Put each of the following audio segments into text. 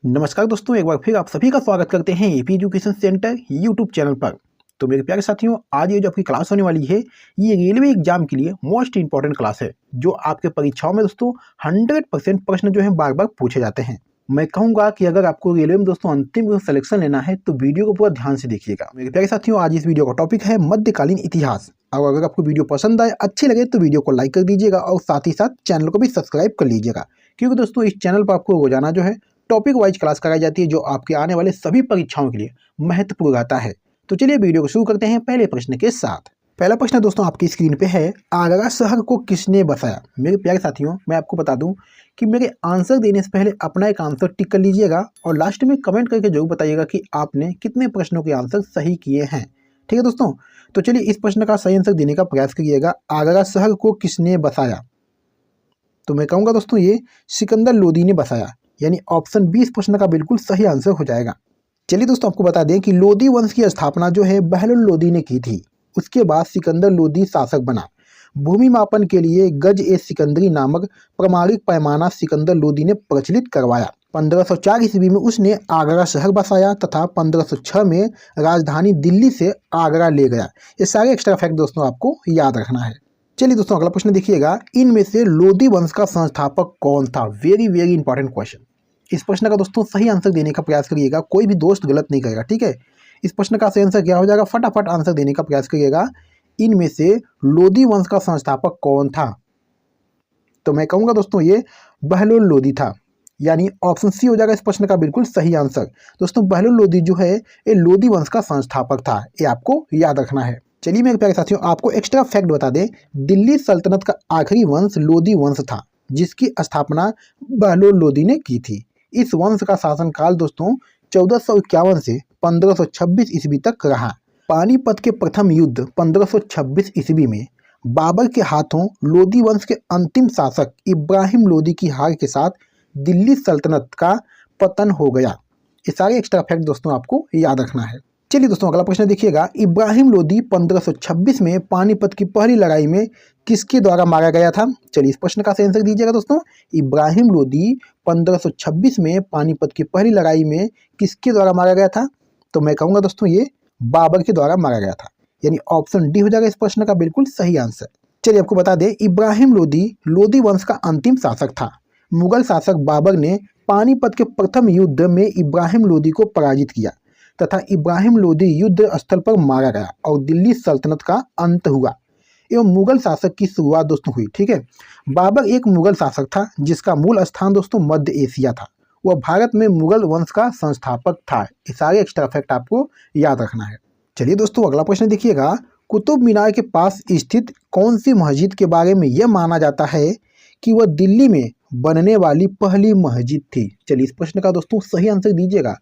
नमस्कार दोस्तों, एक बार फिर आप सभी का स्वागत करते हैं AP education centre YouTube channel पर। तो मेरे प्यारे साथियों, आज ये जो आपकी क्लास होने वाली है, ये रेलवे एग्जाम के लिए मोस्ट इंपॉर्टेंट क्लास है, जो आपके परीक्षाओं में दोस्तों 100% प्रश्न जो है बार बार पूछे जाते हैं। मैं कहूँगा कि अगर आपको रेलवे में दोस्तों अंतिम सिलेक्शन लेना है तो वीडियो को पूरा ध्यान से देखिएगा। मेरे प्यारे साथियों, आज इस वीडियो का टॉपिक है मध्यकालीन इतिहास। और अगर आपको वीडियो पसंद आए, अच्छी लगे तो वीडियो को लाइक कर दीजिएगा और साथ ही साथ चैनल को भी सब्सक्राइब कर लीजिएगा, क्योंकि दोस्तों इस चैनल पर आपको रोजाना जो है टॉपिक वाइज क्लास कराई जाती है, जो आपके आने वाले सभी परीक्षाओं के लिए महत्वपूर्ण रहता है। तो चलिए वीडियो को शुरू करते हैं पहले प्रश्न के साथ। पहला प्रश्न दोस्तों आपकी स्क्रीन पे है, आगरा शहर को किसने बसाया। मेरे प्यारे साथियों, मैं आपको बता दूं कि मेरे आंसर देने से पहले अपना एक आंसर टिक कर लीजिएगा और लास्ट में कमेंट करके जरूर बताइएगा कि आपने कितने प्रश्नों के आंसर सही किए हैं। ठीक है दोस्तों, तो चलिए इस प्रश्न का सही आंसर देने का प्रयास करिएगा। आगरा शहर को किसने बसाया, तो मैं कहूँगा दोस्तों ये सिकंदर लोदी ने बसाया, यानी ऑप्शन बी इस प्रश्न का बिल्कुल सही आंसर हो जाएगा। चलिए दोस्तों, आपको बता दें कि लोदी वंश की स्थापना जो है बहलोल लोदी ने की थी। उसके बाद सिकंदर लोदी शासक बना। भूमि मापन के लिए गज ए सिकंदरी नामक प्रमाणिक पैमाना सिकंदर लोदी ने प्रचलित करवाया। 1504 ईस्वी में उसने आगरा शहर बसाया तथा 1506 में राजधानी दिल्ली से आगरा ले गया। ये सारे एक्स्ट्रा फैक्ट दोस्तों आपको याद रखना है। चलिए दोस्तों, अगला प्रश्न देखिएगा, इनमें से लोदी वंश का संस्थापक कौन था। Very very important question. इस प्रश्न का दोस्तों सही आंसर देने का प्रयास करिएगा, कोई भी दोस्त गलत नहीं करेगा। ठीक है, इस प्रश्न का सही आंसर क्या हो जाएगा, फटाफट आंसर देने का प्रयास करिएगा। इनमें से लोदी वंश का संस्थापक कौन था, तो मैं कहूँगा दोस्तों ये बहलोल लोदी था, यानी ऑप्शन सी हो जाएगा इस प्रश्न का बिल्कुल सही आंसर। दोस्तों बहलोल लोदी जो है ये लोदी वंश का संस्थापक था, ये आपको याद रखना है। चलिए मेरे प्यारे साथियों, आपको एक्स्ट्रा फैक्ट बता दें, दिल्ली सल्तनत का आखिरी वंश लोदी वंश था, जिसकी स्थापना बहलोल लोदी ने की थी। इस वंश का शासनकाल दोस्तों 1451 से 1526 ईस्वी तक रहा। पानीपत के प्रथम युद्ध 1526 ईस्वी में बाबर के हाथों लोदी वंश के अंतिम शासक इब्राहिम लोदी की हार के साथ दिल्ली सल्तनत का पतन हो गया। ये सारे एक्स्ट्रा फैक्ट दोस्तों आपको याद रखना है। चलिए दोस्तों, अगला प्रश्न देखिएगा, इब्राहिम लोदी 1526 में पानीपत की पहली लड़ाई में किसके द्वारा मारा गया था। चलिए इस प्रश्न का सही आंसर दीजिएगा दोस्तों। इब्राहिम लोदी 1526 में पानीपत की पहली लड़ाई में किसके द्वारा मारा गया था, तो मैं कहूँगा दोस्तों ये बाबर के द्वारा मारा गया था, यानी ऑप्शन डी हो जाएगा इस प्रश्न का बिल्कुल सही आंसर। चलिए आपको बता दें, इब्राहिम लोदी लोदी वंश का अंतिम शासक था। मुगल शासक बाबर ने पानीपत के प्रथम युद्ध में इब्राहिम लोदी को पराजित किया तथा इब्राहिम लोदी युद्ध स्थल पर मारा गया और दिल्ली सल्तनत का अंत हुआ एवं मुगल शासक की शुरुआत दोस्तों हुई। ठीक है, बाबर एक मुगल शासक था जिसका मूल स्थान दोस्तों मध्य एशिया था। वह भारत में मुगल वंश का संस्थापक था। ये सारे एक्स्ट्रा फैक्ट आपको याद रखना है। चलिए दोस्तों, अगला प्रश्न देखिएगा, कुतुब मीनार के पास स्थित कौन सी मस्जिद के बारे में यह माना जाता है कि वह दिल्ली में बनने वाली पहली मस्जिद थी। चलिए इस प्रश्न का दोस्तों सही आंसर दीजिएगा।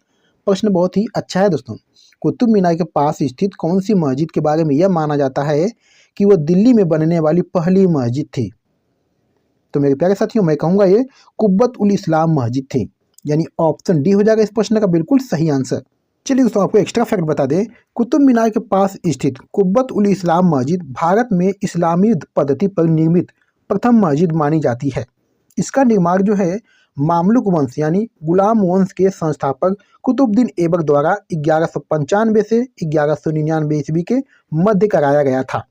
प्रश्न बहुत ही अच्छा है दोस्तों। कुतुब मीनार के पास स्थित कौन सी मस्जिद के बारे में यह माना जाता है कि वह दिल्ली में बनने वाली पहली मस्जिद थी, तो मेरे प्यारे साथियों मैं कहूँगा ये कुब्बत उल इस्लाम मस्जिद थी, यानी ऑप्शन डी हो जाएगा इस प्रश्न का बिल्कुल सही आंसर। चलिए दोस्तों, आपको एक्स्ट्रा फैक्ट बता दें, कुतुब मीनार के पास स्थित कुब्बत उल इस्लाम मस्जिद भारत में इस्लामी पद्धति पर निर्मित प्रथम मस्जिद मानी जाती है। इसका निर्माण जो है मामलुक वंश यानी गुलाम वंश के संस्थापक कुतुबुद्दीन ऐबक द्वारा 1195 से 1199 ईस्वी के मध्य कराया गया था।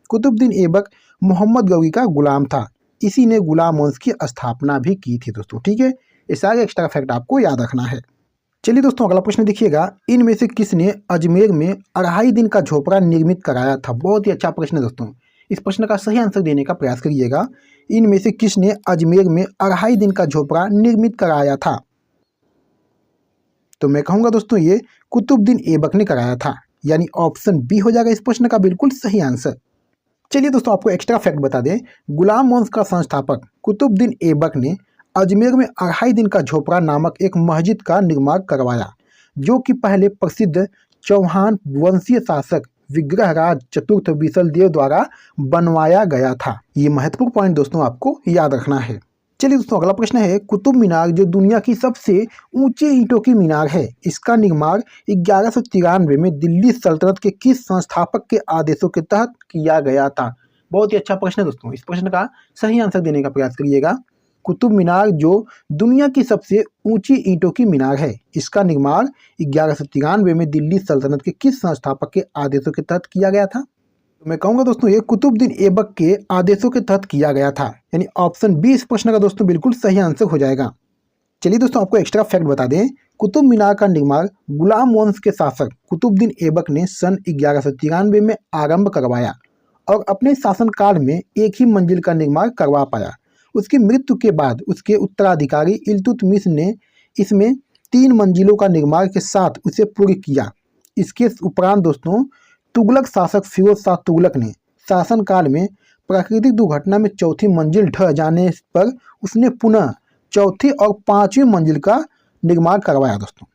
कुतुबुद्दीन ऐबक मोहम्मद गौरी का गुलाम था। इसी ने गुलाम वंश की स्थापना भी की थी दोस्तों। ठीक है, ये सारे एक्स्ट्रा फैक्ट आपको याद रखना है। चलिए दोस्तों, अगला प्रश्न देखिएगा, इनमें से किसने अजमेर में 2.5 दिन का झोपड़ा निर्मित कराया था। बहुत ही अच्छा प्रश्न है दोस्तों। इस प्रश्न का सही आंसर देने का प्रयास करिएगा। इनमें से किसने अजमेर में 2.5 दिन का झोपड़ा निर्मित कराया था, तो मैं कहूँगा दोस्तों ये कुतुबुद्दीन ऐबक ने कराया था, यानी ऑप्शन बी हो जाएगा इस प्रश्न का बिल्कुल सही आंसर। चलिए दोस्तों, आपको एक्स्ट्रा फैक्ट बता दें, गुलाम वंश का संस्थापक कुतुबुद्दीन ऐबक ने अजमेर में 2.5 दिन का झोपड़ा नामक एक मस्जिद का निर्माण करवाया, जो कि पहले प्रसिद्ध चौहान वंशीय शासक विग्रहराज चतुर्थ विशलदेव द्वारा बनवाया गया था। ये महत्वपूर्ण पॉइंट दोस्तों आपको याद रखना है। चलिए दोस्तों, अगला प्रश्न है, कुतुब मीनार जो दुनिया की सबसे ऊंचे ईंटों की मीनार है, इसका निर्माण 1193 में दिल्ली सल्तनत के किस संस्थापक के आदेशों के तहत किया गया था। बहुत ही अच्छा प्रश्न है दोस्तों। इस प्रश्न का सही आंसर देने का प्रयास करिएगा। कुतुब मीनार जो दुनिया की सबसे ऊंची ईंटों की मीनार है, इसका निर्माण 1193 में दिल्ली सल्तनत के किस संस्थापक के आदेशों के तहत किया गया था? तो मैं कहूँगा दोस्तों ये कुतुबुद्दीन ऐबक के आदेशों के तहत किया गया था, यानी ऑप्शन बी इस प्रश्न का दोस्तों बिल्कुल सही आंसर हो जाएगा। चलिए दोस्तों आपको एक्स्ट्रा फैक्ट बता दें, कुतुब मीनार का निर्माण गुलाम वंश के शासक कुतुबुद्दीन ऐबक ने सन 1193 में आरंभ करवाया और अपने शासनकाल में एक ही मंजिल का निर्माण करवा पाया। उसकी मृत्यु के बाद उसके उत्तराधिकारी इल्तुतमिश ने इसमें 3 मंजिलों का निर्माण के साथ उसे पूर्ण किया। इसके उपरांत दोस्तों तुगलक शासक फिरोज शाह तुगलक ने शासनकाल में प्राकृतिक दुर्घटना में चौथी मंजिल ढह जाने पर उसने पुनः चौथी और 5वीं मंजिल का निर्माण करवाया। दोस्तों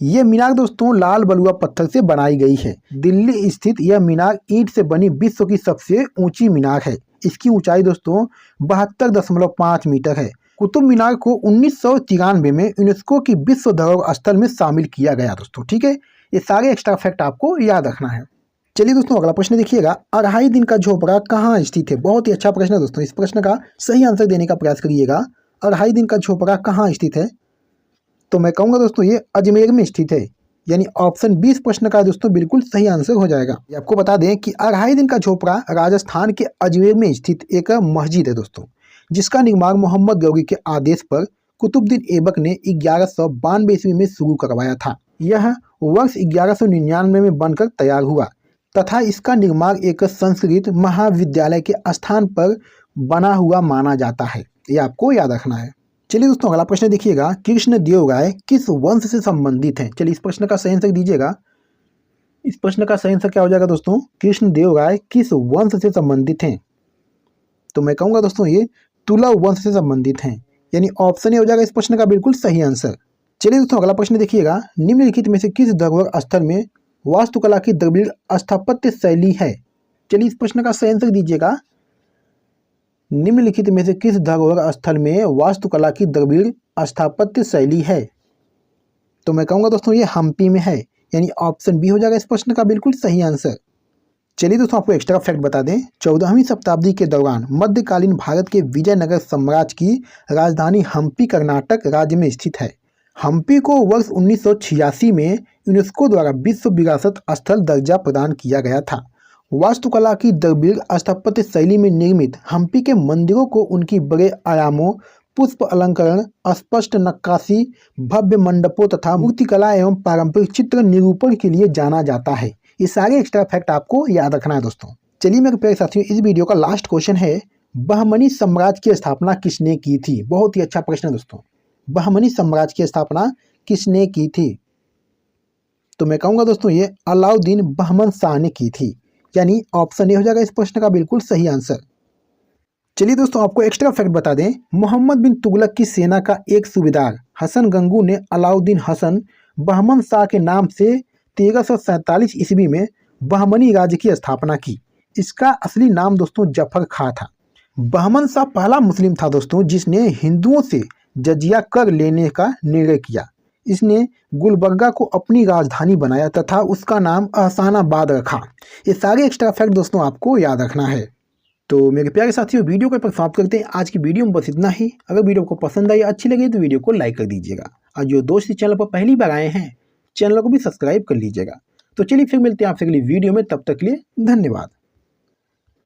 ये मीनार दोस्तों लाल बलुआ पत्थर से बनाई गई है। दिल्ली स्थित यह मीनार ईंट से बनी विश्व की सबसे ऊंची मीनार है। इसकी ऊंचाई दोस्तों 72.5 मीटर है। कुतुब मीनार को 1993 में यूनेस्को की विश्व धरोहर स्थल में शामिल किया गया। दोस्तों ठीक है, ये सारे एक्स्ट्रा फैक्ट आपको याद रखना है। चलिए दोस्तों अगला प्रश्न देखिएगा, अढ़ाई दिन का झोपड़ा कहाँ स्थित है? बहुत ही अच्छा प्रश्न है दोस्तों, इस प्रश्न का सही आंसर देने का प्रयास करिएगा। अढ़ाई दिन का झोपड़ा कहाँ स्थित है? तो मैं कहूँगा दोस्तों ये अजमेर में स्थित है, यानी ऑप्शन 20 प्रश्न का दोस्तों बिल्कुल सही आंसर हो जाएगा। आपको बता दें कि अढ़ाई दिन का झोपड़ा राजस्थान के अजमेर में स्थित एक मस्जिद है दोस्तों, जिसका निर्माण मोहम्मद गौरी के आदेश पर कुतुबुद्दीन ऐबक ने 1192 ईस्वी में शुरू करवाया था। यह वर्ष 1199 में बनकर तैयार हुआ तथा इसका निर्माण एक संस्कृत महाविद्यालय के स्थान पर बना हुआ माना जाता है। ये आपको याद रखना है। चलिए दोस्तों अगला प्रश्न देखिएगा, कृष्ण देव राय किस वंश से संबंधित हैं? चलिए इस प्रश्न का सही आंसर दीजिएगा। इस प्रश्न का सही आंसर क्या हो जाएगा दोस्तों? कृष्ण देव राय किस वंश से संबंधित हैं? तो मैं कहूँगा दोस्तों ये तुलव वंश से संबंधित हैं, यानी ऑप्शन ए हो जाएगा इस प्रश्न का बिल्कुल सही आंसर। चलिए दोस्तों अगला प्रश्न देखिएगा, निम्नलिखित में से किस धरोहर स्थल में वास्तुकला की द्रविड़ स्थापत्य शैली है? चलिए इस प्रश्न का सही आंसर दीजिएगा। निम्नलिखित में से किस धरोहर स्थल में वास्तुकला की द्रविड़ स्थापत्य शैली है? तो मैं कहूँगा दोस्तों ये हम्पी में है, यानी ऑप्शन बी हो जाएगा इस प्रश्न का बिल्कुल सही आंसर। चलिए दोस्तों आपको एक्स्ट्रा फैक्ट बता दें, 14वीं शताब्दी के दौरान मध्यकालीन भारत के विजयनगर साम्राज्य की राजधानी हम्पी कर्नाटक राज्य में स्थित है। हम्पी को वर्ष 1986 में यूनेस्को द्वारा विश्व विरासत स्थल दर्जा प्रदान किया गया था। वास्तुकला की द्रविड़ स्थापत्य शैली में निर्मित हम्पी के मंदिरों को उनकी बड़े आयामों, पुष्प अलंकरण, स्पष्ट नक्काशी, भव्य मंडपों तथा मूर्तिकला एवं पारंपरिक चित्र निरूपण के लिए जाना जाता है। ये सारे एक्स्ट्रा फैक्ट आपको याद रखना है दोस्तों। चलिए मेरे प्यारे साथियों, इस वीडियो का लास्ट क्वेश्चन है, बहमनी साम्राज्य की स्थापना किसने की थी? बहुत ही अच्छा प्रश्न है दोस्तों। बहमनी साम्राज्य की स्थापना किसने की थी? तो मैं कहूँगा दोस्तों ये अलाउद्दीन बहमन शाह ने की थी, यानी ऑप्शन ए हो जाएगा इस प्रश्न का बिल्कुल सही आंसर। चलिए दोस्तों आपको एक्स्ट्रा फैक्ट बता दें, मोहम्मद बिन तुगलक की सेना का एक सूबेदार हसन गंगू ने अलाउद्दीन हसन बहमन शाह के नाम से 1347 ईस्वी में बहमनी राज्य की स्थापना की। इसका असली नाम दोस्तों जफर खां था। बहमन शाह पहला मुस्लिम था दोस्तों जिसने हिंदुओं से जजिया कर लेने का निर्णय किया। इसने गुलबर्गा को अपनी राजधानी बनाया तथा उसका नाम अहसानाबाद रखा। ये सारे एक्स्ट्रा फैक्ट दोस्तों आपको याद रखना है। तो मेरे प्यारे साथियों वीडियो को पर समाप्त करते हैं। आज की वीडियो में बस इतना ही। अगर वीडियो को पसंद आई, अच्छी लगी तो वीडियो को लाइक कर दीजिएगा और जो दोस्त इस चैनल पर पहली बार आए हैं चैनल को भी सब्सक्राइब कर लीजिएगा। तो चलिए फिर मिलते हैं आपसे अगली वीडियो में, तब तक के लिए धन्यवाद।